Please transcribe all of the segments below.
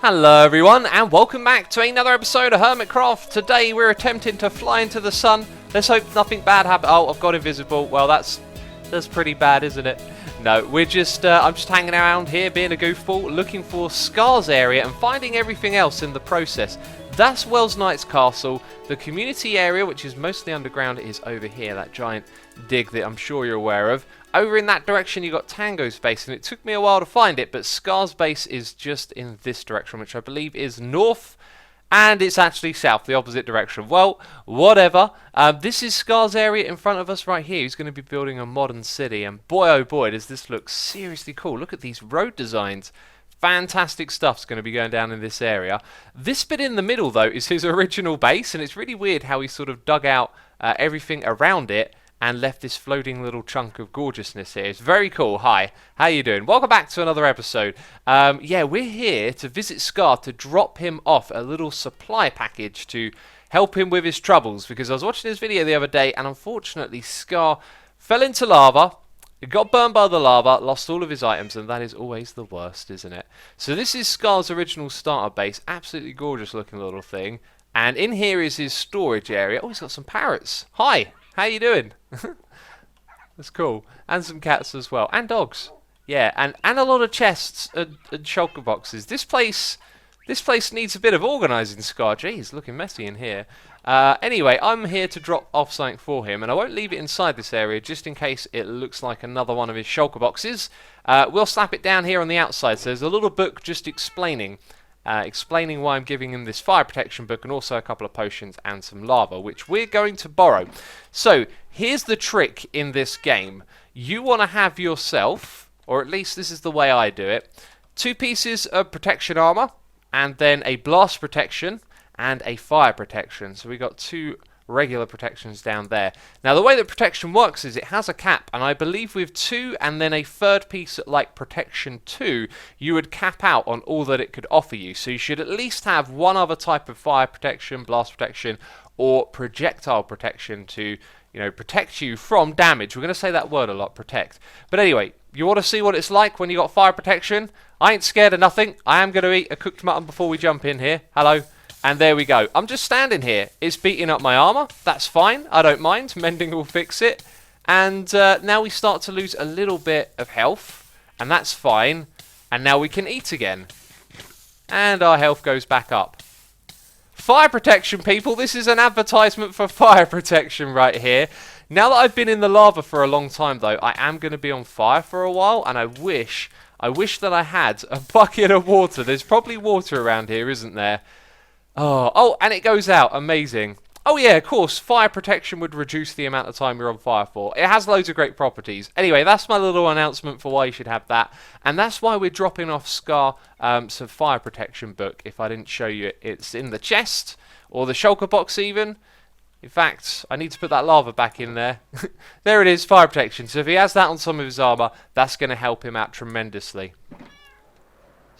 Hello everyone and welcome back to another episode of Hermitcraft. Today we're attempting to fly into the sun. Let's hope nothing bad happens. Oh, I've got invisible. Well, that's pretty bad, isn't it? No, I'm just hanging around here being a goofball, looking for Scar's area and finding everything else in the process. That's Wells Knight's castle. The community area, which is mostly underground, is over here, that giant dig that I'm sure you're aware of. Over in that direction you got Tango's base, and it took me a while to find it, but Scar's base is just in this direction, which I believe is north, and it's actually south, the opposite direction. Well, whatever. This is Scar's area in front of us right here. He's going to be building a modern city, and boy oh boy does this look seriously cool. Look at these road designs. Fantastic stuff's going to be going down in this area. This bit in the middle, though, is his original base, and it's really weird how he sort of dug out everything around it and left this floating little chunk of gorgeousness here. It's very cool. Hi, how you doing? Welcome back to another episode. Yeah, we're here to visit Scar to drop him off a little supply package to help him with his troubles, because I was watching his video the other day and unfortunately Scar fell into lava. It got burned by the lava, lost all of his items, and that is always the worst, isn't it? So this is Scar's original starter base. Absolutely gorgeous looking little thing. And in here is his storage area. Oh, he's got some parrots. Hi, how you doing? That's cool. And some cats as well. And dogs. Yeah, and a lot of chests and shulker boxes. This place needs a bit of organising, Scar. Jeez, looking messy in here. Anyway, I'm here to drop off something for him, and I won't leave it inside this area just in case it looks like another one of his shulker boxes. We'll slap it down here on the outside. So there's a little book just explaining why I'm giving him this fire protection book, and also a couple of potions and some lava, which we're going to borrow. So here's the trick in this game. You want to have yourself, or at least this is the way I do it, 2 pieces of protection armor, and then a blast protection and a fire protection. So we got 2 regular protections down there. Now the way that protection works is it has a cap, and I believe with 2 and then a third piece at like protection 2, you would cap out on all that it could offer you. So you should at least have one other type of fire protection, blast protection, or projectile protection to, you know, protect you from damage. We're going to say that word a lot, protect. But anyway, you want to see what it's like when you got fire protection? I ain't scared of nothing. I am going to eat a cooked mutton before we jump in here. Hello. And there we go. I'm just standing here. It's beating up my armor. That's fine. I don't mind. Mending will fix it. And now we start to lose a little bit of health. And that's fine. And now we can eat again. And our health goes back up. Fire protection, people. This is an advertisement for fire protection right here. Now that I've been in the lava for a long time, though, I am going to be on fire for a while. And I wish that I had a bucket of water. There's probably water around here, isn't there? Oh, and it goes out. Amazing. Oh, yeah, of course. Fire protection would reduce the amount of time you're on fire for. It has loads of great properties. Anyway, that's my little announcement for why you should have that. And that's why we're dropping off Scar some fire protection book. If I didn't show you it, it's in the chest or the shulker box even. In fact, I need to put that lava back in there. There it is, fire protection. So if he has that on some of his armor, that's going to help him out tremendously.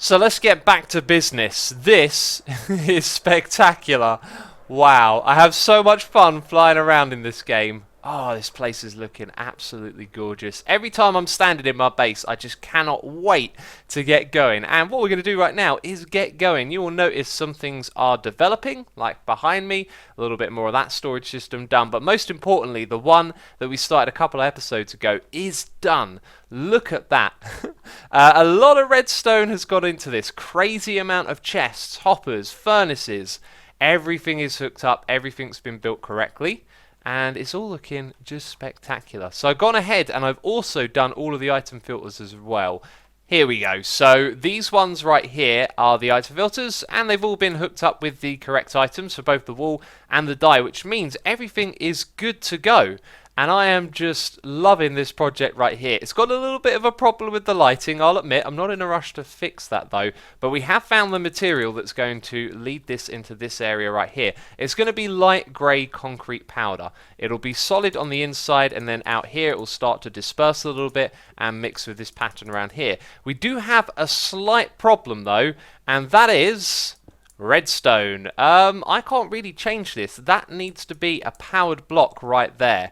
So let's get back to business. This is spectacular. Wow, I have so much fun flying around in this game. Oh, this place is looking absolutely gorgeous. Every time I'm standing in my base, I just cannot wait to get going. And what we're going to do right now is get going. You will notice some things are developing, like behind me. A little bit more of that storage system done. But most importantly, the one that we started a couple of episodes ago is done. Look at that. A lot of redstone has got into this. Crazy amount of chests, hoppers, furnaces. Everything is hooked up. Everything's been built correctly. And it's all looking just spectacular. So I've gone ahead and I've also done all of the item filters as well. Here we go. So these ones right here are the item filters, and they've all been hooked up with the correct items for both the wall and the die, which means everything is good to go. And I am just loving this project right here. It's got a little bit of a problem with the lighting, I'll admit. I'm not in a rush to fix that though. But we have found the material that's going to lead this into this area right here. It's going to be light grey concrete powder. It'll be solid on the inside, and then out here it will start to disperse a little bit and mix with this pattern around here. We do have a slight problem though, and that is redstone. I can't really change this. That needs to be a powered block right there.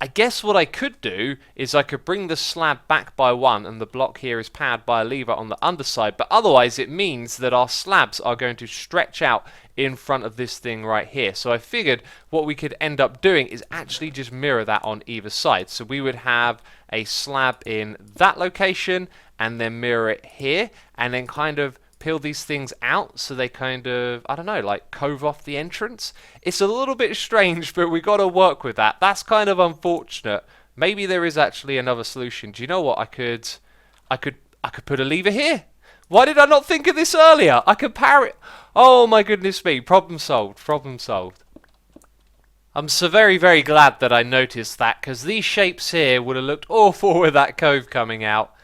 I guess what I could do is I could bring the slab back by 1 and the block here is powered by a lever on the underside, but otherwise it means that our slabs are going to stretch out in front of this thing right here. So I figured what we could end up doing is actually just mirror that on either side. So we would have a slab in that location and then mirror it here and then kind of peel these things out so they kind of, I don't know, like cove off the entrance. It's a little bit strange, but we got to work with that. That's kind of unfortunate. Maybe there is actually another solution. Do you know what? I could put a lever here. Why did I not think of this earlier? I could power it. Oh my goodness me. Problem solved. Problem solved. I'm so very, very glad that I noticed that, because these shapes here would have looked awful with that cove coming out.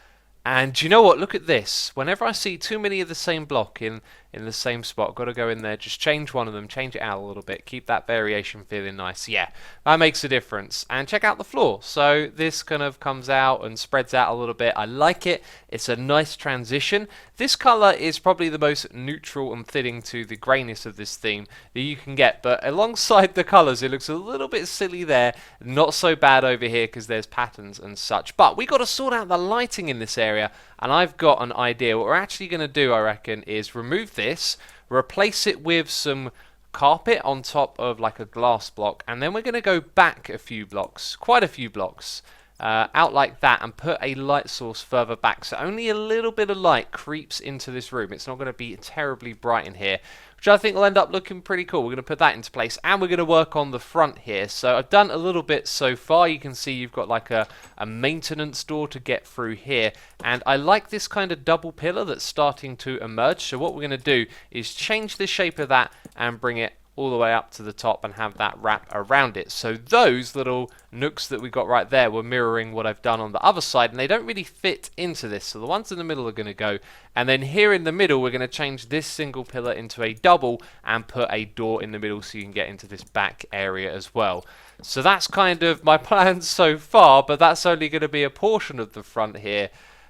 And do you know what? Look at this. Whenever I see too many of the same block in the same spot, got to go in there, just change one of them, change it out a little bit, keep that variation feeling nice. Yeah, that makes a difference. And check out the floor. So this kind of comes out and spreads out a little bit. I like it. It's a nice transition. This color is probably the most neutral and fitting to the grayness of this theme that you can get. But alongside the colors, it looks a little bit silly there. Not so bad over here because there's patterns and such. But we got to sort out the lighting in this area. And I've got an idea. What we're actually going to do, I reckon, is remove this, replace it with some carpet on top of like a glass block, and then we're going to go back a few blocks, quite a few blocks, out like that, and put a light source further back, so only a little bit of light creeps into this room. It's not going to be terribly bright in here, which I think will end up looking pretty cool. We're going to put that into place, and we're going to work on the front here. So I've done a little bit so far. You can see you've got like a maintenance door to get through here, and I like this kind of double pillar that's starting to emerge. So what we're going to do is change the shape of that and bring it all the way up to the top and have that wrap around it. So those little nooks that we got right there were mirroring what I've done on the other side, and they don't really fit into this. So the ones in the middle are going to go, and then here in the middle we're going to change this single pillar into a double and put a door in the middle so you can get into this back area as well. So that's kind of my plans so far, but that's only going to be a portion of the front here.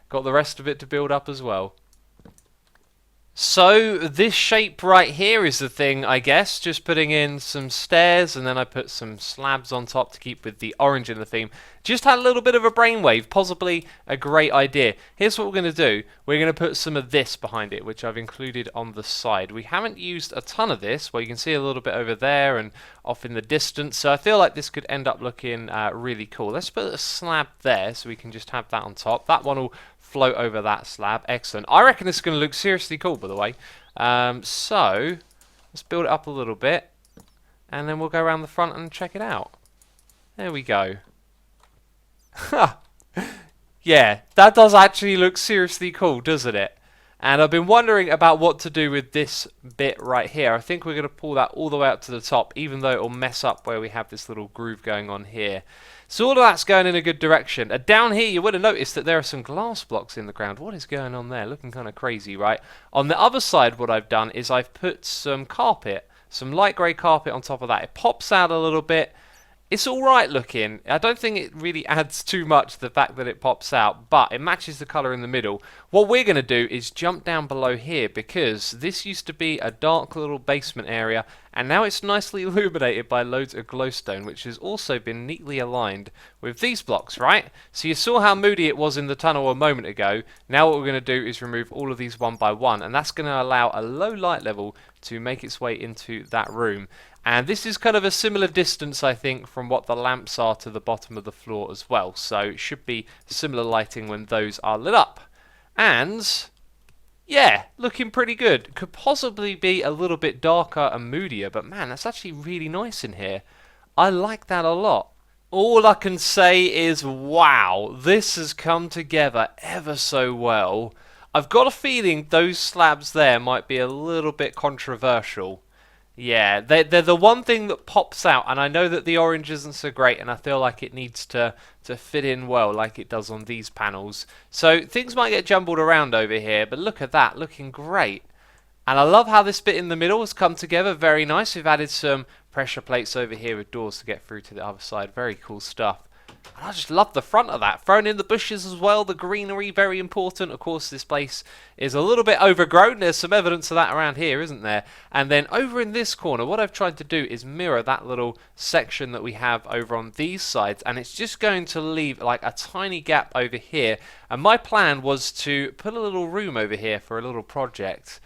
Got the rest of it to build up as well. So this shape right here is the thing, I guess, just putting in some stairs, and then I put some slabs on top to keep with the orange in the theme. Just had a little bit of a brainwave, possibly a great idea. Here's what we're going to do. We're going to put some of this behind it, which I've included on the side. We haven't used a ton of this, well, you can see a little bit over there and off in the distance, so I feel like this could end up looking really cool. Let's put a slab there so we can just have that on top. That one will float over that slab. Excellent. I reckon this is going to look seriously cool, by the way. So let's build it up a little bit, and then we'll go around the front and check it out. There we go. Yeah, that does actually look seriously cool, doesn't it? And I've been wondering about what to do with this bit right here. I think we're going to pull that all the way up to the top, even though it will mess up where we have this little groove going on here. So all of that's going in a good direction. Down here, you would have noticed that there are some glass blocks in the ground. What is going on there? Looking kind of crazy, right? On the other side, what I've done is I've put some carpet, some light grey carpet on top of that. It pops out a little bit. It's alright looking. I don't think it really adds too much, the fact that it pops out, but it matches the colour in the middle. What we're going to do is jump down below here, because this used to be a dark little basement area, and now it's nicely illuminated by loads of glowstone, which has also been neatly aligned with these blocks, right? So you saw how moody it was in the tunnel a moment ago. Now what we're going to do is remove all of these one by one, and that's going to allow a low light level to make its way into that room. And this is kind of a similar distance, I think, from what the lamps are to the bottom of the floor as well. So it should be similar lighting when those are lit up. And yeah, looking pretty good. Could possibly be a little bit darker and moodier, but man, that's actually really nice in here. I like that a lot. All I can say is, wow, this has come together ever so well. I've got a feeling those slabs there might be a little bit controversial. Yeah, they're the one thing that pops out, and I know that the orange isn't so great, and I feel like it needs to fit in well like it does on these panels. So things might get jumbled around over here, but look at that, looking great. And I love how this bit in the middle has come together, very nice. We've added some pressure plates over here with doors to get through to the other side. Very cool stuff. And I just love the front of that. Thrown in the bushes as well, the greenery, very important. Of course, this place is a little bit overgrown. There's some evidence of that around here, isn't there? And then over in this corner, what I've tried to do is mirror that little section that we have over on these sides. And it's just going to leave like a tiny gap over here. And my plan was to put a little room over here for a little project.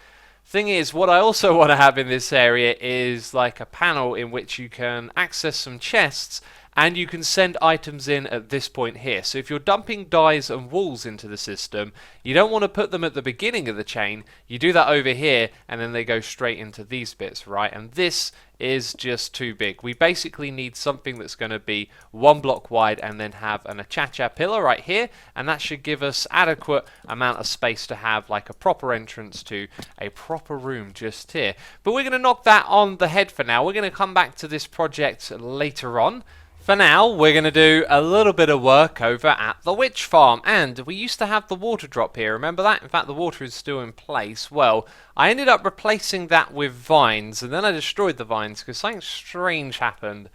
Thing is, what I also want to have in this area is like a panel in which you can access some chests and you can send items in at this point here. So if you're dumping dyes and walls into the system, you don't want to put them at the beginning of the chain. You do that over here and then they go straight into these bits, right? And this is just too big. We basically need something that's going to be 1 block wide and then have an achacha pillar right here, and that should give us adequate amount of space to have like a proper entrance to a proper room just here. But we're going to knock that on the head for now. We're going to come back to this project later on. For now, we're going to do a little bit of work over at the witch farm. And we used to have the water drop here, remember that? In fact, the water is still in place. Well, I ended up replacing that with vines, and then I destroyed the vines because something strange happened.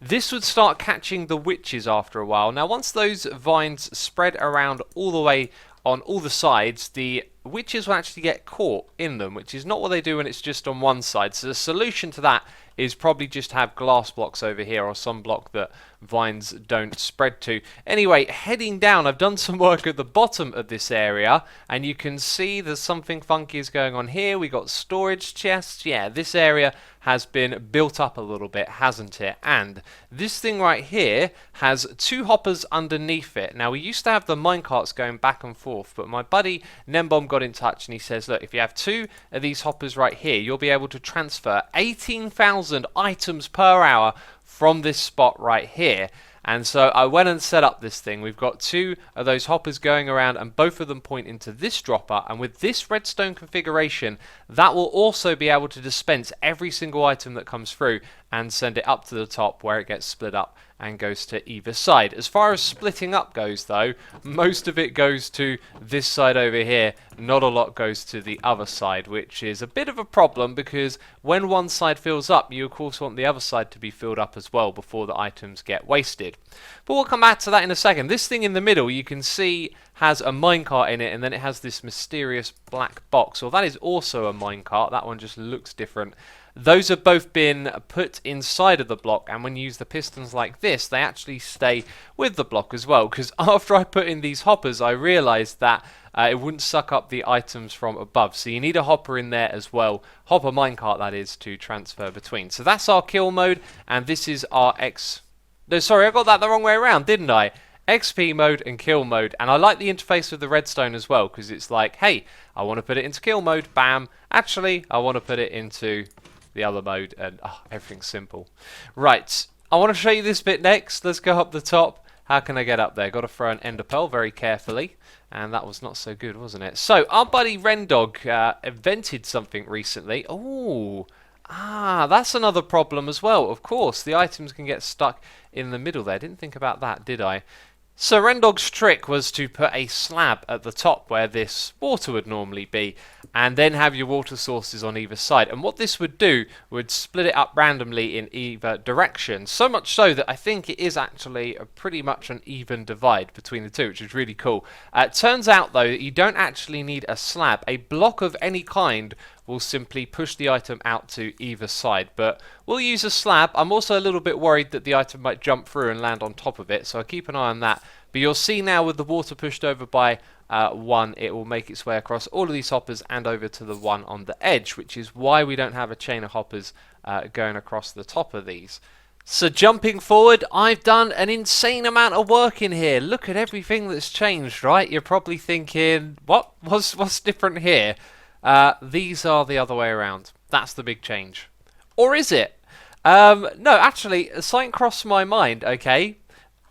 This would start catching the witches after a while. Now, once those vines spread around all the way on all the sides, the witches will actually get caught in them, which is not what they do when it's just on one side. So the solution to that is probably just have glass blocks over here or some block that vines don't spread to. Anyway, heading down, I've done some work at the bottom of this area and you can see there's something funky is going on here. We got storage chests. Yeah, this area has been built up a little bit, hasn't it? And this thing right here has 2 hoppers underneath it. Now, we used to have the minecarts going back and forth, but my buddy Nembom got in touch and he says, look, if you have 2 of these hoppers right here, you'll be able to transfer 18,000 items per hour from this spot right here. And so I went and set up this thing. We've got 2 of those hoppers going around and both of them point into this dropper, and with this redstone configuration that will also be able to dispense every single item that comes through and send it up to the top where it gets split up and goes to either side. As far as splitting up goes though, most of it goes to this side over here, not a lot goes to the other side, which is a bit of a problem because when one side fills up, you of course want the other side to be filled up as well before the items get wasted. But we'll come back to that in a second. This thing in the middle you can see has a minecart in it, and then it has this mysterious black box. Well, that is also a minecart. That one just looks different. Those have both been put inside of the block, and when you use the pistons like this, they actually stay with the block as well, because after I put in these hoppers, I realized that it wouldn't suck up the items from above. So you need a hopper in there as well, hopper minecart that is, to transfer between. So that's our kill mode, and this is our No, sorry, I got that the wrong way around, didn't I? XP mode and kill mode, and I like the interface with the redstone as well, because it's like, hey, I want to put it into kill mode, bam. Actually, I want to put it into the other mode, and everything's simple. Right, I want to show you this bit next. Let's go up the top. How can I get up there? Got to throw an ender pearl very carefully, and that was not so good, wasn't it? So our buddy Rendog invented something recently. Oh, that's another problem as well. Of course, the items can get stuck in the middle there. Didn't think about that, did I? So Rendog's trick was to put a slab at the top where this water would normally be, and then have your water sources on either side. And what this would do would split it up randomly in either direction, so much so that I think it is actually pretty much an even divide between the two, which is really cool. It turns out though that you don't actually need a slab. A block of any kind will simply push the item out to either side, but we'll use a slab. I'm also a little bit worried that the item might jump through and land on top of it, so I'll keep an eye on that. But you'll see now with the water pushed over by 1, it will make its way across all of these hoppers and over to the one on the edge, which is why we don't have a chain of hoppers going across the top of these. So jumping forward, I've done an insane amount of work in here. Look at everything that's changed, right? You're probably thinking, what's different here? These are the other way around. That's the big change. Or is it? No, actually, something crossed my mind, okay?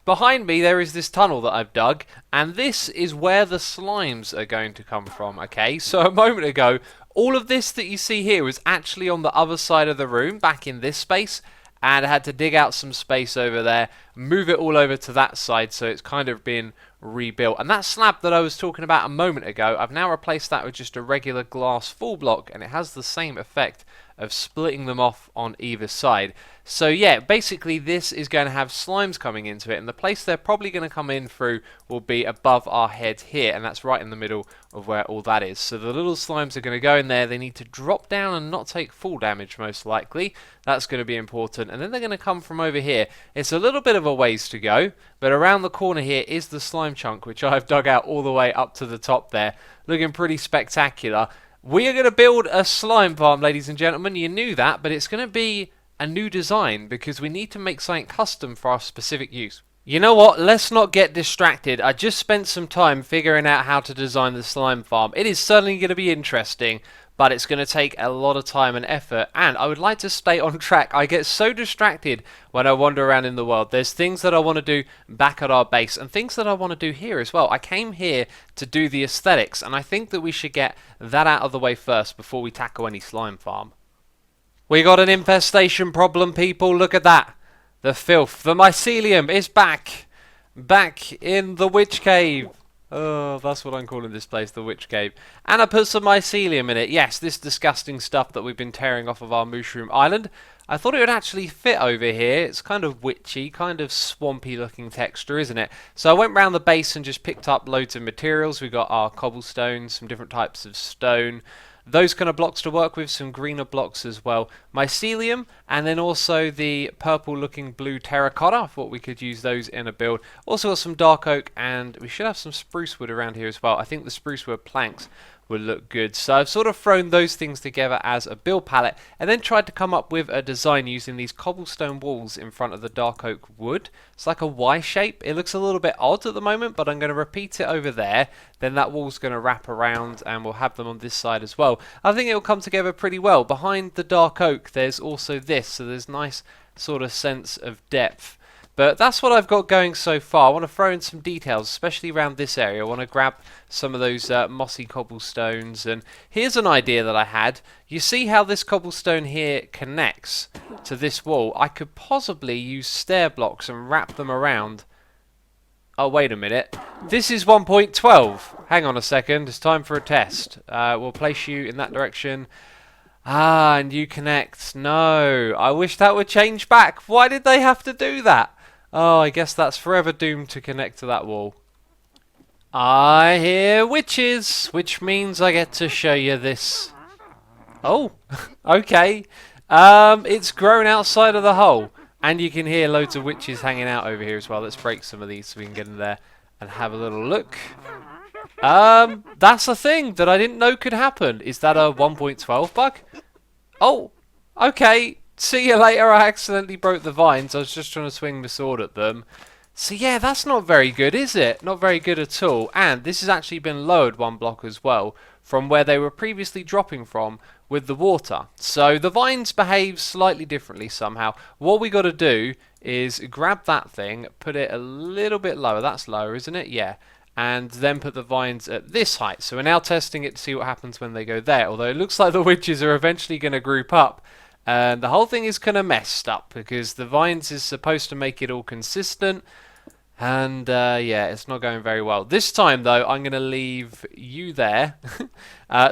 Behind me there is this tunnel that I've dug, and this is where the slimes are going to come from, okay? So a moment ago, all of this that you see here was actually on the other side of the room, back in this space, and I had to dig out some space over there move it all over to that side so it's kind of been rebuilt. And that slab that I was talking about a moment ago, I've now replaced that with just a regular glass full block, and it has the same effect of splitting them off on either side. So yeah, basically this is going to have slimes coming into it, and the place they're probably going to come in through will be above our head here, and that's right in the middle of where all that is. So the little slimes are going to go in there. They need to drop down and not take full damage most likely. That's going to be important. And then they're going to come from over here. It's a little bit of a ways to go, but around the corner here is the slime chunk, which I've dug out all the way up to the top there, looking pretty spectacular. We are going to build a slime farm, ladies and gentlemen. You knew that, but it's going to be a new design because we need to make something custom for our specific use. You know what? Let's not get distracted. I just spent some time figuring out how to design the slime farm. It is certainly going to be interesting, but it's going to take a lot of time and effort, and I would like to stay on track. I get so distracted when I wander around in the world. There's things that I want to do back at our base and things that I want to do here as well. I came here to do the aesthetics, and I think that we should get that out of the way first before we tackle any slime farm. We got an infestation problem, people. Look at that. The filth. The mycelium is back. Back in the witch cave. Oh, that's what I'm calling this place, the witch cave. And I put some mycelium in it. Yes, this disgusting stuff that we've been tearing off of our mushroom island. I thought it would actually fit over here. It's kind of witchy, kind of swampy looking texture, isn't it? So I went round the base and just picked up loads of materials. We got our cobblestone, some different types of stone, those kind of blocks to work with, some greener blocks as well, mycelium, and then also the purple looking blue terracotta. I thought we could use those in a build. Also got some dark oak, and we should have some spruce wood around here as well. I think the spruce wood planks would look good. So I've sort of thrown those things together as a build palette and then tried to come up with a design using these cobblestone walls in front of the dark oak wood. It's like a Y shape. It looks a little bit odd at the moment, but I'm going to repeat it over there. Then that wall's going to wrap around and we'll have them on this side as well. I think it'll come together pretty well. Behind the dark oak there's also this, so there's nice sort of sense of depth. But that's what I've got going so far. I want to throw in some details, especially around this area. I want to grab some of those mossy cobblestones. And here's an idea that I had. You see how this cobblestone here connects to this wall? I could possibly use stair blocks and wrap them around. Oh, wait a minute. This is 1.12. Hang on a second. It's time for a test. We'll place you in that direction. Ah, and you connect. No, I wish that would change back. Why did they have to do that? Oh, I guess that's forever doomed to connect to that wall. I hear witches, which means I get to show you this. Oh, okay. It's grown outside of the hole, and you can hear loads of witches hanging out over here as well. Let's break some of these so we can get in there and have a little look. That's a thing that I didn't know could happen. Is that a 1.12 bug? Oh, okay. See you later. I accidentally broke the vines. I was just trying to swing the sword at them. So yeah, that's not very good, is it? Not very good at all. And this has actually been lowered one block as well from where they were previously dropping from with the water. So the vines behave slightly differently somehow. What we got to do is grab that thing, put it a little bit lower. That's lower, isn't it? Yeah. And then put the vines at this height. So we're now testing it to see what happens when they go there. Although it looks like the witches are eventually going to group up. And the whole thing is kind of messed up because the vines is supposed to make it all consistent. And yeah, it's not going very well. This time though, I'm going to leave you there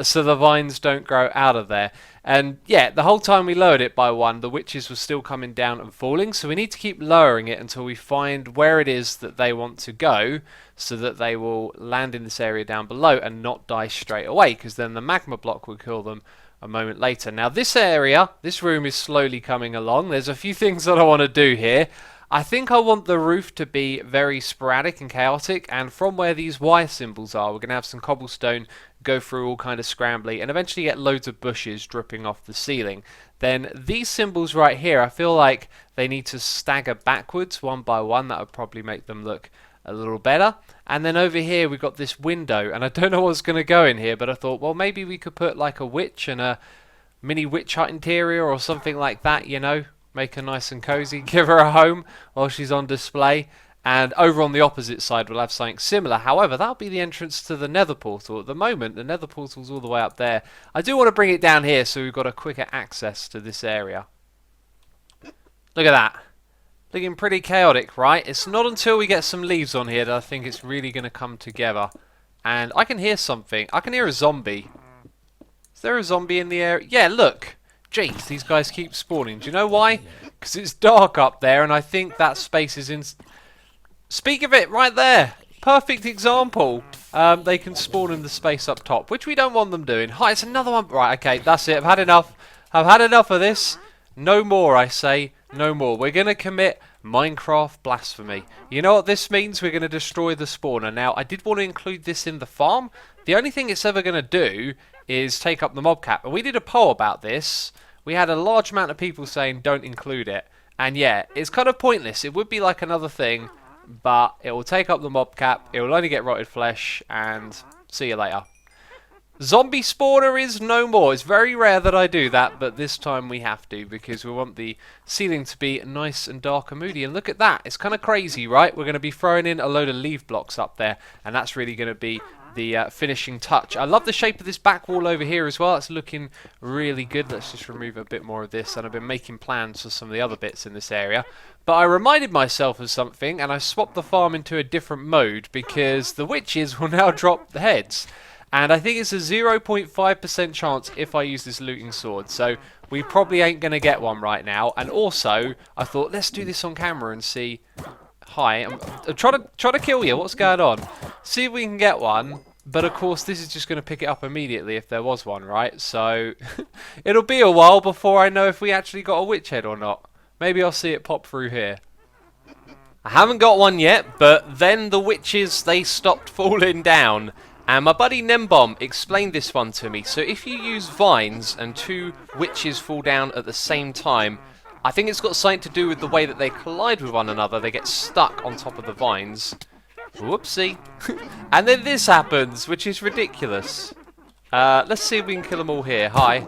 so the vines don't grow out of there. And yeah, the whole time we lowered it by one, the witches were still coming down and falling. So we need to keep lowering it until we find where it is that they want to go, so that they will land in this area down below and not die straight away, because then the magma block will kill them a moment later. Now this area, this room is slowly coming along. There's a few things that I want to do here. I think I want the roof to be very sporadic and chaotic, and from where these Y symbols are, we're going to have some cobblestone go through all kind of scrambly and eventually get loads of bushes dripping off the ceiling. Then these symbols right here, I feel like they need to stagger backwards one by one. That would probably make them look a little better. And then over here we've got this window, and I don't know what's going to go in here, but I thought, well, maybe we could put like a witch and a mini witch hut interior or something like that, you know, make her nice and cozy, give her a home while she's on display. And over on the opposite side we'll have something similar. However, that'll be the entrance to the Nether portal. At the moment the Nether portal's all the way up there. I do want to bring it down here so we've got a quicker access to this area. Look at that. Looking pretty chaotic, right? It's not until we get some leaves on here that I think it's really going to come together. And I can hear something. I can hear a zombie. Is there a zombie in the area? Yeah, look. Jeez, these guys keep spawning. Do you know why? Because it's dark up there, and I think that space is in... Speak of it, right there. Perfect example. They can spawn in the space up top, which we don't want them doing. Hi, it's another one. Right, okay, that's it. I've had enough. I've had enough of this. No more, I say. No more. We're going to commit Minecraft blasphemy. You know what this means? We're going to destroy the spawner. Now, I did want to include this in the farm. The only thing it's ever going to do is take up the mob cap. And we did a poll about this. We had a large amount of people saying don't include it. And yeah, it's kind of pointless. It would be like another thing, but it will take up the mob cap. It will only get rotted flesh, and see you later. Zombie spawner is no more. It's very rare that I do that, but this time we have to because we want the ceiling to be nice and dark and moody. And look at that. It's kind of crazy, right? We're going to be throwing in a load of leaf blocks up there, and that's really going to be the finishing touch. I love the shape of this back wall over here as well. It's looking really good. Let's just remove a bit more of this, and I've been making plans for some of the other bits in this area. But I reminded myself of something, and I swapped the farm into a different mode because the witches will now drop the heads. And I think it's a 0.5% chance if I use this looting sword. So we probably ain't going to get one right now. And also, I thought, let's do this on camera and see... Hi, I'm trying to kill you. What's going on? See if we can get one. But of course, this is just going to pick it up immediately if there was one, right? So it'll be a while before I know if we actually got a witch head or not. Maybe I'll see it pop through here. I haven't got one yet, but then the witches, they stopped falling down. And my buddy Nembomb explained this one to me. So if you use vines and two witches fall down at the same time, I think it's got something to do with the way that they collide with one another. They get stuck on top of the vines. Whoopsie. And then this happens, which is ridiculous. Let's see if we can kill them all here. Hi.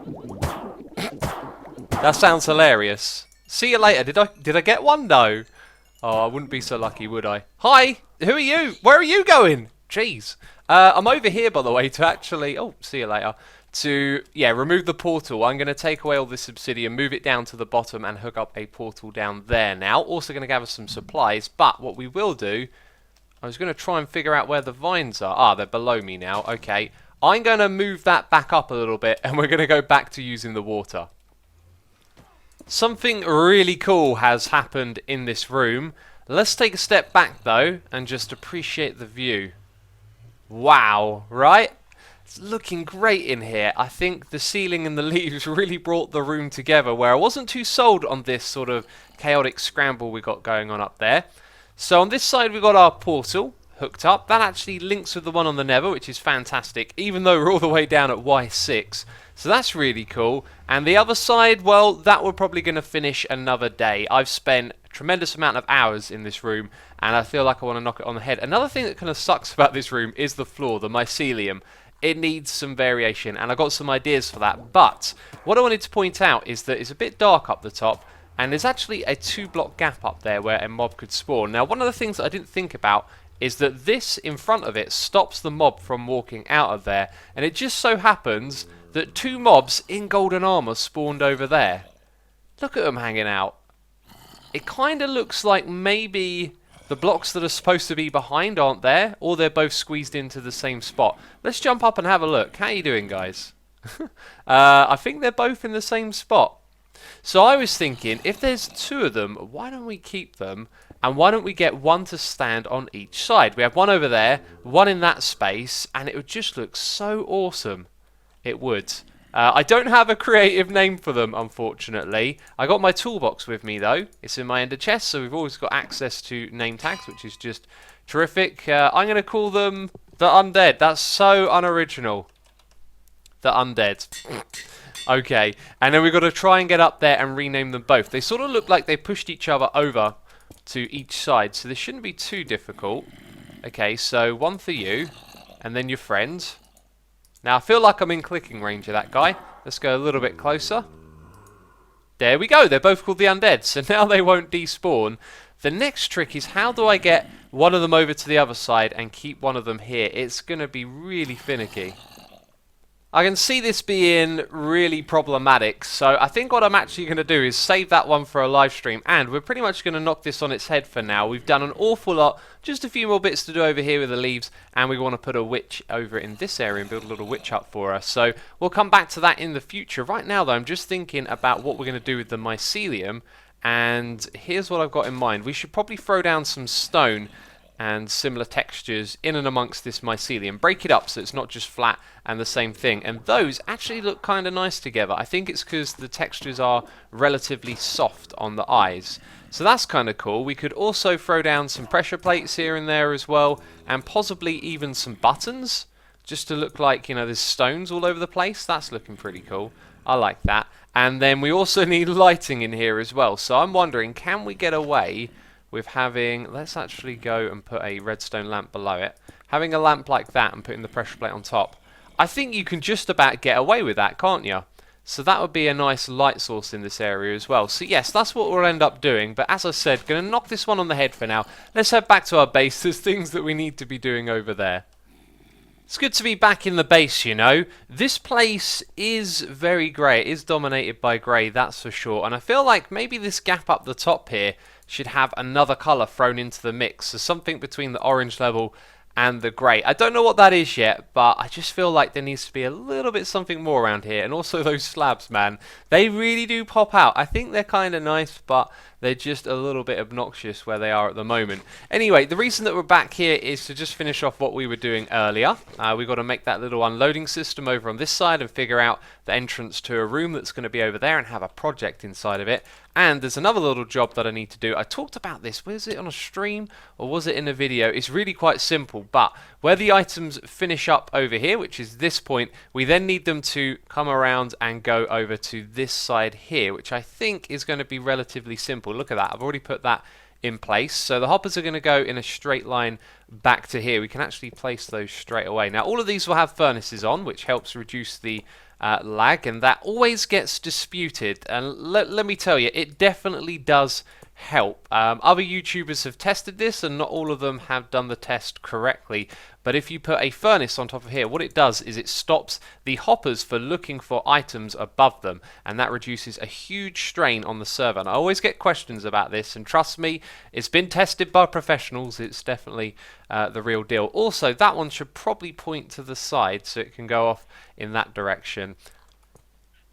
That sounds hilarious. See you later. Did I get one? No. Oh, I wouldn't be so lucky, would I? Hi. Who are you? Where are you going? Jeez. I'm over here, by the way, to actually... Oh, see you later. To, yeah, remove the portal. I'm going to take away all this obsidian, move it down to the bottom, and hook up a portal down there now. Also going to gather some supplies, but what we will do... I was going to try and figure out where the vines are. Ah, they're below me now. Okay. I'm going to move that back up a little bit, and we're going to go back to using the water. Something really cool has happened in this room. Let's take a step back, though, and just appreciate the view. Wow, right? It's looking great in here. I think the ceiling and the leaves really brought the room together, where I wasn't too sold on this sort of chaotic scramble we got going on up there. So on this side we've got our portal hooked up. That actually links with the one on the Nether, which is fantastic, even though we're all the way down at Y6. So that's really cool. And the other side, well, that we're probably going to finish another day. I've spent a tremendous amount of hours in this room, and I feel like I want to knock it on the head. Another thing that kind of sucks about this room is the floor, the mycelium. It needs some variation, and I've got some ideas for that. But what I wanted to point out is that it's a bit dark up the top, and there's actually a 2-block gap up there where a mob could spawn. Now, one of the things that I didn't think about is that this in front of it stops the mob from walking out of there, and it just so happens that 2 mobs in golden armor spawned over there. Look at them hanging out. It kind of looks like maybe the blocks that are supposed to be behind aren't there, or they're both squeezed into the same spot. Let's jump up and have a look. How you doing, guys? I think they're both in the same spot. So I was thinking, if there's 2 of them, why don't we keep them? And why don't we get one to stand on each side? We have one over there, one in that space, and it would just look so awesome. It would. I don't have a creative name for them, unfortunately. I got my toolbox with me, though. It's in my ender chest, so we've always got access to name tags, which is just terrific. I'm going to call them the Undead. That's so unoriginal. The Undead. Okay, and then we've got to try and get up there and rename them both. They sort of look like they pushed each other over to each side, so this shouldn't be too difficult. Okay, so one for you, and then your friend. Now, I feel like I'm in clicking range of that guy. Let's go a little bit closer. There we go. They're both called the Undead, so now they won't despawn. The next trick is how do I get one of them over to the other side and keep one of them here? It's going to be really finicky. I can see this being really problematic, so I think what I'm actually going to do is save that one for a live stream, and we're pretty much going to knock this on its head for now. We've done an awful lot, just a few more bits to do over here with the leaves, and we want to put a witch over in this area and build a little witch hut for us. So we'll come back to that in the future. Right now, though, I'm just thinking about what we're going to do with the mycelium, and here's what I've got in mind. We should probably throw down some stone and similar textures in and amongst this mycelium. Break it up so it's not just flat and the same thing. And those actually look kind of nice together. I think it's because the textures are relatively soft on the eyes. So that's kind of cool. We could also throw down some pressure plates here and there as well, and possibly even some buttons, just to look like, you know, there's stones all over the place. That's looking pretty cool. I like that. And then we also need lighting in here as well. So I'm wondering, can we get away with having, let's actually go and put a redstone lamp below it, having a lamp like that and putting the pressure plate on top. I think you can just about get away with that, can't you? So that would be a nice light source in this area as well. So yes, that's what we'll end up doing, but as I said, going to knock this one on the head for now. Let's head back to our base. There's things that we need to be doing over there. It's good to be back in the base, you know. This place is very grey. It is dominated by grey, that's for sure. And I feel like maybe this gap up the top here should have another colour thrown into the mix. So something between the orange level and the grey. I don't know what that is yet, but I just feel like there needs to be a little bit something more around here. And also those slabs, man. They really do pop out. I think they're kind of nice, but they're just a little bit obnoxious where they are at the moment. Anyway, the reason that we're back here is to just finish off what we were doing earlier. We've got to make that little unloading system over on this side and figure out the entrance to a room that's going to be over there and have a project inside of it. And there's another little job that I need to do. I talked about this. Was it on a stream or was it in a video? It's really quite simple, but where the items finish up over here, which is this point, we then need them to come around and go over to this side here, which I think is going to be relatively simple. Look at that. I've already put that in place. So the hoppers are going to go in a straight line back to here. We can actually place those straight away. Now all of these will have furnaces on, which helps reduce the lag, and that always gets disputed, and let me tell you, it definitely does help. Other YouTubers have tested this and not all of them have done the test correctly, but if you put a furnace on top of here, what it does is it stops the hoppers for looking for items above them, and that reduces a huge strain on the server. And I always get questions about this, and trust me, it's been tested by professionals. It's definitely the real deal. Also, that one should probably point to the side so it can go off in that direction.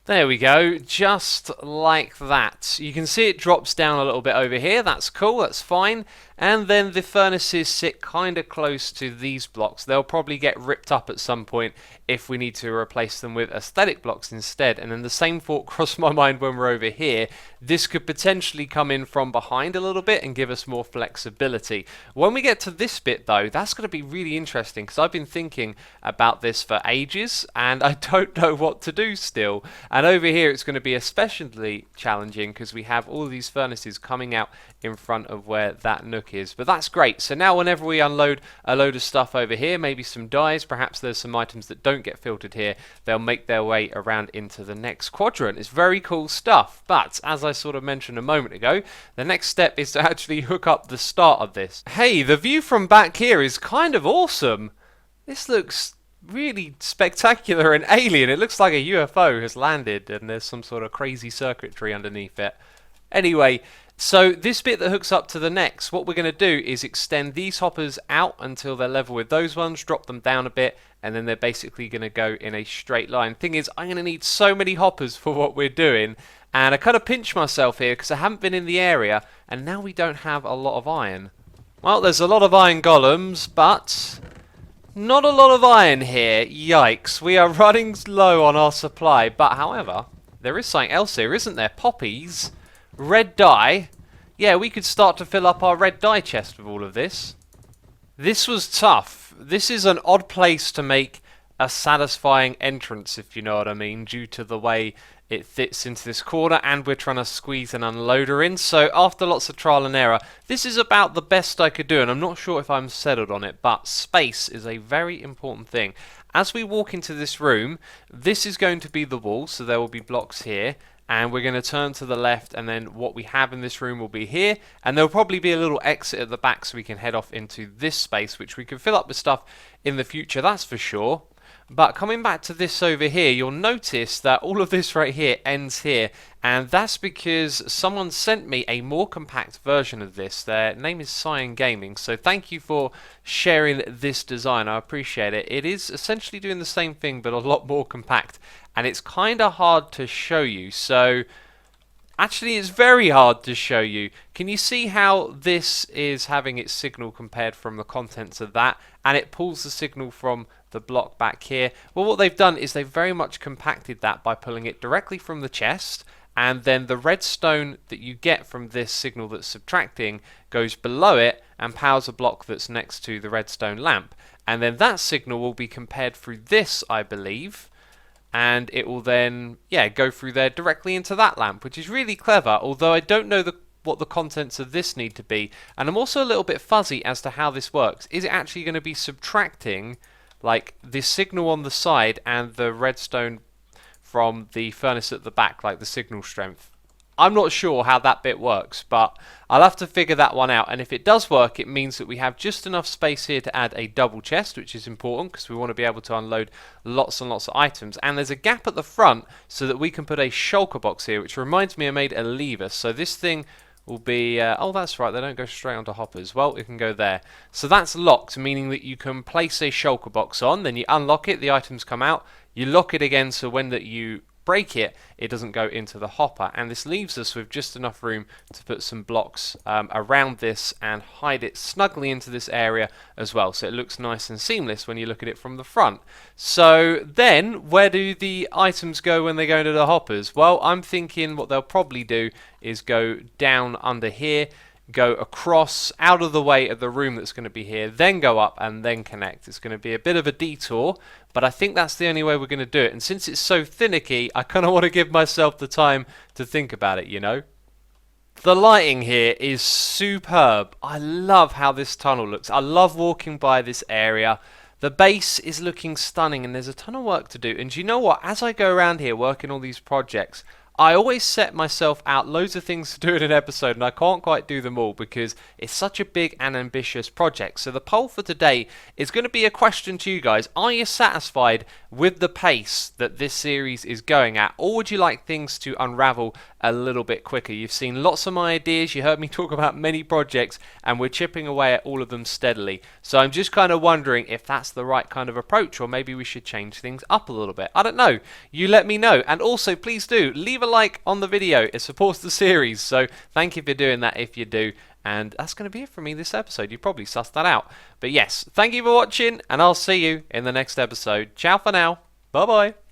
There we go, just like that. You can see it drops down a little bit over here. That's cool, that's fine. And then the furnaces sit kind of close to these blocks. They'll probably get ripped up at some point if we need to replace them with aesthetic blocks instead. And then the same thought crossed my mind when we're over here. This could potentially come in from behind a little bit and give us more flexibility. When we get to this bit though, that's going to be really interesting because I've been thinking about this for ages and I don't know what to do still. And over here it's going to be especially challenging because we have all these furnaces coming out in front of where that nook is. But that's great. So now whenever we unload a load of stuff over here, maybe some dyes, perhaps there's some items that don't get filtered here, they'll make their way around into the next quadrant. It's very cool stuff. But as I sort of mentioned a moment ago, the next step is to actually hook up the start of this. Hey, the view from back here is kind of awesome. This looks really spectacular and alien. It looks like a UFO has landed and there's some sort of crazy circuitry underneath it. Anyway, so this bit that hooks up to the next, what we're going to do is extend these hoppers out until they're level with those ones, drop them down a bit, and then they're basically going to go in a straight line. Thing is, I'm going to need so many hoppers for what we're doing, and I kind of pinch myself here because I haven't been in the area, and now we don't have a lot of iron. Well, there's a lot of iron golems, but not a lot of iron here. Yikes, we are running low on our supply, but however, there is something else here, isn't there? Poppies. Red dye. Yeah, we could start to fill up our red dye chest with all of this. This was tough. This is an odd place to make a satisfying entrance, if you know what I mean, due to the way it fits into this corner, and we're trying to squeeze an unloader in. So after lots of trial and error, this is about the best I could do, and I'm not sure if I'm settled on it, but space is a very important thing. As we walk into this room, this is going to be the wall, so there will be blocks here. And we're going to turn to the left, and then what we have in this room will be here, and there'll probably be a little exit at the back so we can head off into this space, which we can fill up with stuff in the future, that's for sure. But coming back to this over here, you'll notice that all of this right here ends here, and that's because someone sent me a more compact version of this. Their name is Cyan Gaming, so thank you for sharing this design. I appreciate it. It is essentially doing the same thing but a lot more compact, and it's kind of hard to show you. So actually, it's very hard to show you. Can you see how this is having its signal compared from the contents of that, and it pulls the signal from the block back here? Well, what they've done is they've very much compacted that by pulling it directly from the chest, and then the redstone that you get from this signal that's subtracting goes below it and powers a block that's next to the redstone lamp. And then that signal will be compared through this, I believe, and it will then, yeah, go through there directly into that lamp, which is really clever, although I don't know what the contents of this need to be, and I'm also a little bit fuzzy as to how this works. Is it actually going to be subtracting, like, the signal on the side and the redstone from the furnace at the back, like the signal strength? I'm not sure how that bit works, but I'll have to figure that one out. And if it does work, it means that we have just enough space here to add a double chest, which is important because we want to be able to unload lots and lots of items. And there's a gap at the front so that we can put a shulker box here, which reminds me I made a lever. So this thing will be, oh, that's right, they don't go straight onto hoppers. Well, it can go there. So that's locked, meaning that you can place a shulker box on, then you unlock it, the items come out, you lock it again so when that you break it, it doesn't go into the hopper. And this leaves us with just enough room to put some blocks around this and hide it snugly into this area as well, so it looks nice and seamless when you look at it from the front. So then, where do the items go when they go into the hoppers? Well, I'm thinking what they'll probably do is go down under here, go across out of the way of the room that's going to be here, then go up and then connect. It's going to be a bit of a detour, but I think that's the only way we're going to do it. And since it's so finicky, I kind of want to give myself the time to think about it, you know? The lighting here is superb. I love how this tunnel looks. I love walking by this area. The base is looking stunning and there's a ton of work to do. And do you know what? As I go around here working all these projects, I always set myself out loads of things to do in an episode, and I can't quite do them all because it's such a big and ambitious project. So the poll for today is going to be a question to you guys. Are you satisfied with the pace that this series is going at, or would you like things to unravel a little bit quicker? You've seen lots of my ideas, you heard me talk about many projects, and we're chipping away at all of them steadily. So I'm just kind of wondering if that's the right kind of approach, or maybe we should change things up a little bit. I don't know. You let me know. And also, please do leave a like on the video. It supports the series, so thank you for doing that if you do. And that's going to be it from me this episode. You probably sussed that out. But yes, thank you for watching, and I'll see you in the next episode. Ciao for now. Bye bye.